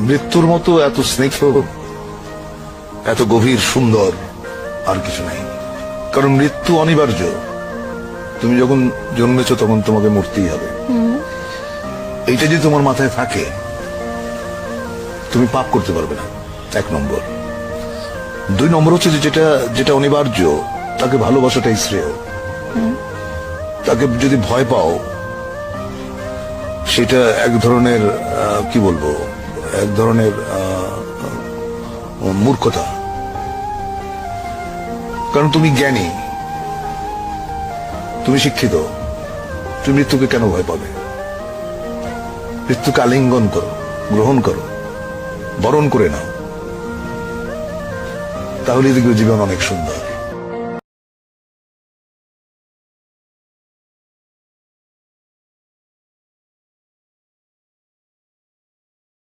মৃত্যুর মতো এত স্নিগ্ধ, এত গভীর, সুন্দর আর কিছু নাই। কারণ মৃত্যু অনিবার্য। তুমি যখন জন্মেছো তখন তোমাকে মরতেই হবে। এইটা যদি তোমার মাথায় থাকে, তুমি পাপ করতে পারবে না, 1 নম্বর। 2 নম্বর হচ্ছে যে যেটা যেটা অনিবার্য তাকে ভালোবাসাটাই শ্রেয়। তাকে যদি ভয় পাও, সেটা এক ধরনের কি বলবো, এক ধরনের মূর্খতা। কারণ তুমি জ্ঞানী, তুমি শিক্ষিত, তুমি মৃত্যুকে কেন ভয় পাবে? মৃত্যুকে আলিঙ্গন করো, গ্রহণ করো, বরণ করে নাও, তাহলে দেখবে জীবন অনেক সুন্দর।